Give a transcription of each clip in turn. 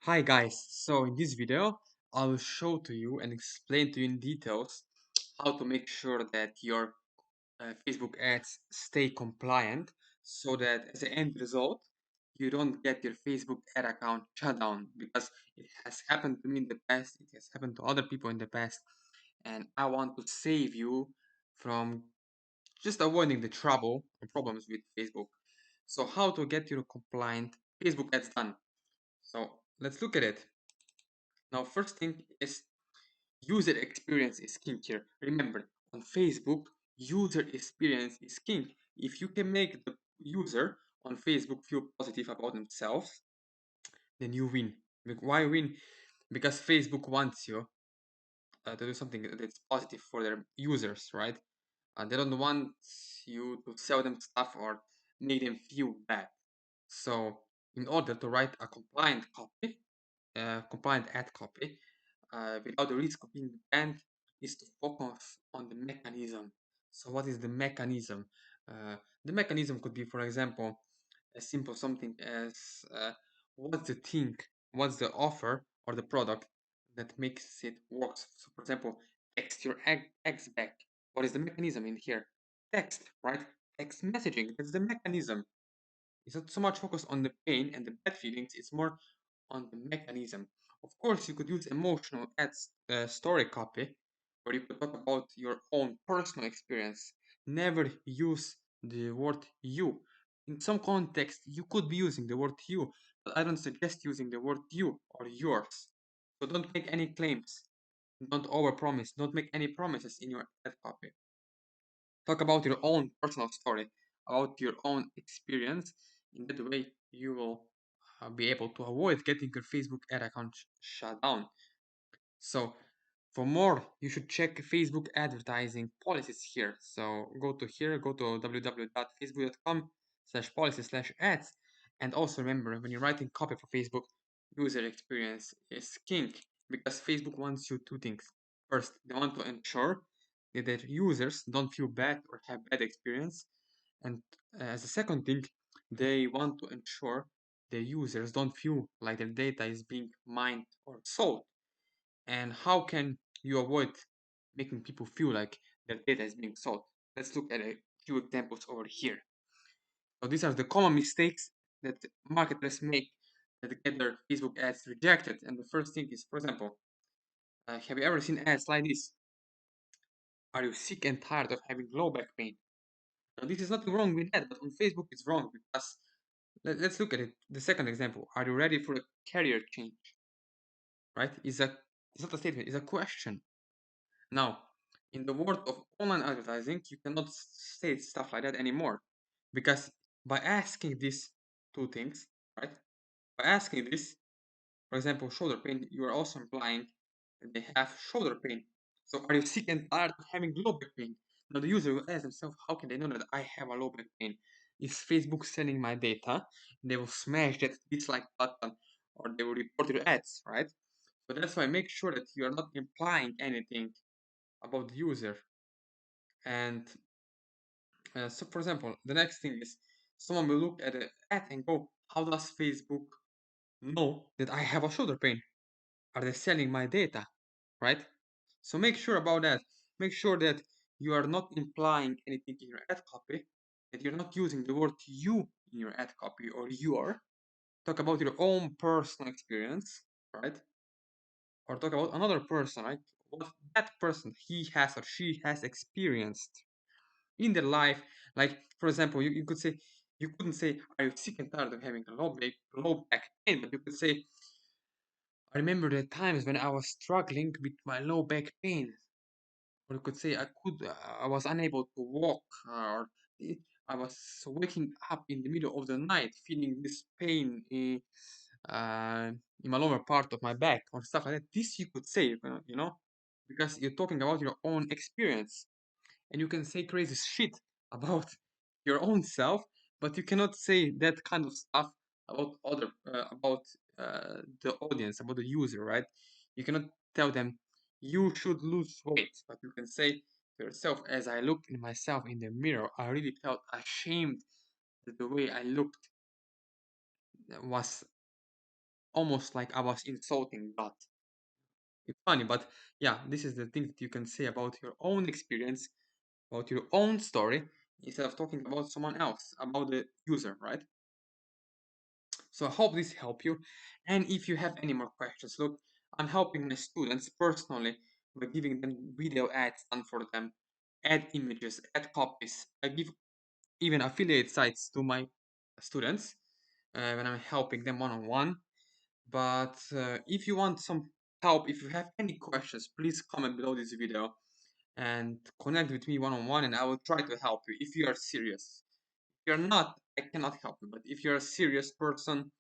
Hi guys, so in this video I will show to you and explain to you in details how to make sure that your Facebook ads stay compliant so that as an end result you don't get your Facebook ad account shut down because it has happened to me in the past, it has happened to other people in the past, and I want to save you from just avoiding the trouble and problems with Facebook. So how to get your compliant Facebook ads done. So let's look at it. Now, first thing is user experience is king here. Remember, on Facebook, user experience is king. If you can make the user on Facebook feel positive about themselves, then you win. Why win? Because Facebook wants you to do something that's positive for their users, right? They don't want you to sell them stuff or make them feel bad. So, in order to write a compliant ad copy, without the risk of being banned, is to focus on the mechanism. So, what is the mechanism? Uh, the mechanism could be, for example, as simple something as what's the thing, what's the offer or the product that makes it works. So, for example, text your ex back. What is the mechanism in here? Text, right? Text messaging. That's the mechanism. It's not so much focused on the pain and the bad feelings, it's more on the mechanism. Of course, you could use emotional ads story copy, where you could talk about your own personal experience. Never use the word you. In some context, you could be using the word you, but I don't suggest using the word you or yours. So don't make any claims. Don't overpromise. Don't make any promises in your ad copy. Talk about your own personal story, about your own experience. In that way, you will be able to avoid getting your Facebook ad account shut down. So, for more, you should check Facebook advertising policies here. So, go to here, go to www.facebook.com/policy/ads. And also remember, when you're writing copy for Facebook, user experience is king because Facebook wants you two things. First, they want to ensure that their users don't feel bad or have bad experience. And as a second thing, they want to ensure their users don't feel like their data is being mined or sold. And how can you avoid making people feel like their data is being sold? Let's look at a few examples over here. So these are the common mistakes that marketers make that get their Facebook ads rejected. And the first thing is, for example, have you ever seen ads like this? Are you sick and tired of having low back pain? Now, this is nothing wrong with that, but on Facebook it's wrong because let's look at it. The second example: are you ready for a career change? Right? It's not a statement; it's a question. Now, in the world of online advertising, you cannot say stuff like that anymore, because by asking these two things, right? By asking this, for example, shoulder pain, you are also implying that they have shoulder pain. So, are you sick and tired of having low back pain? Now, the user will ask themselves, how can they know that I have a low back pain? Is Facebook selling my data? They will smash that dislike button or they will report your ads, right? So that's why make sure that you are not implying anything about the user. And so, for example, the next thing is someone will look at an ad and go, how does Facebook know that I have a shoulder pain? Are they selling my data? Right? So make sure about that. Make sure that you are not implying anything in your ad copy, that you're not using the word you in your ad copy or your. Talk about your own personal experience, right? Or talk about another person, right? What that person he has or she has experienced in their life. Like, for example, you could say, you couldn't say, are you sick and tired of having a low back pain? But you could say, I remember the times when I was struggling with my low back pain. Or you could say, I was unable to walk, or I was waking up in the middle of the night feeling this pain in my lower part of my back, or stuff like that. This you could say, because you're talking about your own experience and you can say crazy shit about your own self, but you cannot say that kind of stuff about the audience, about the user, right? You cannot tell them you should lose weight, but you can say to yourself, as I looked in myself in the mirror, I really felt ashamed that the way I looked was almost like I was insulting God. It's funny, but yeah, this is the thing that you can say about your own experience, about your own story, instead of talking about someone else, about the user, right? So I hope this helped you. And if you have any more questions, look, I'm helping my students personally by giving them video ads done for them, add images, add copies. I give even affiliate sites to my students when I'm helping them one on one. But if you want some help, if you have any questions, please comment below this video and connect with me one on one, and I will try to help you if you are serious. If you're not, I cannot help you. But if you're a serious person,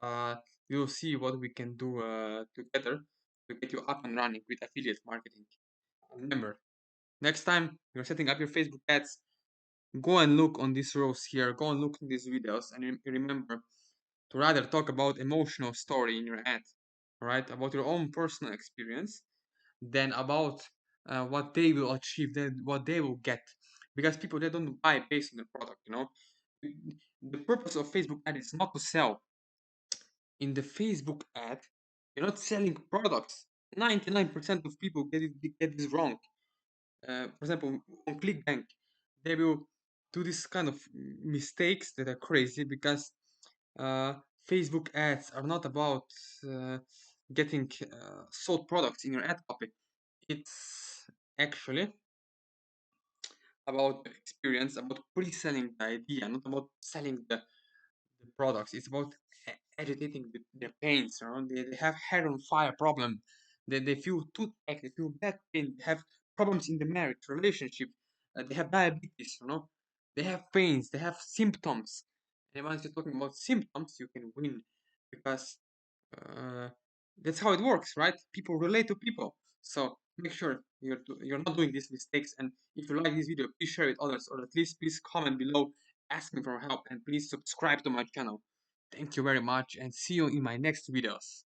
uh, we'll see what we can do together to get you up and running with affiliate marketing. Remember, next time you're setting up your Facebook ads, go and look on these rows here, go and look in these videos, and remember to rather talk about emotional story in your ad, right? About your own personal experience than about what they will achieve, then what they will get. Because people, they don't buy based on the product, you know. The purpose of Facebook ad is not to sell. In the Facebook ad, you're not selling products. 99% of people get this wrong. For example, on clickbank, they will do this kind of mistakes that are crazy because uh, Facebook ads are not about uh, getting sold products in your ad copy. It's actually about the experience, about pre-selling the idea, not about selling the products. It's about agitating their pains. You know? They have hair on fire problem. They feel toothache, they feel back pain, they have problems in the marriage, relationship, they have diabetes, you know, they have pains, they have symptoms. And once you're talking about symptoms, you can win because uh, that's how it works, right? People relate to people. So make sure you're not doing these mistakes. And if you like this video, please share it with others, or at least please comment below, ask me for help, and please subscribe to my channel. Thank you very much, and see you in my next videos.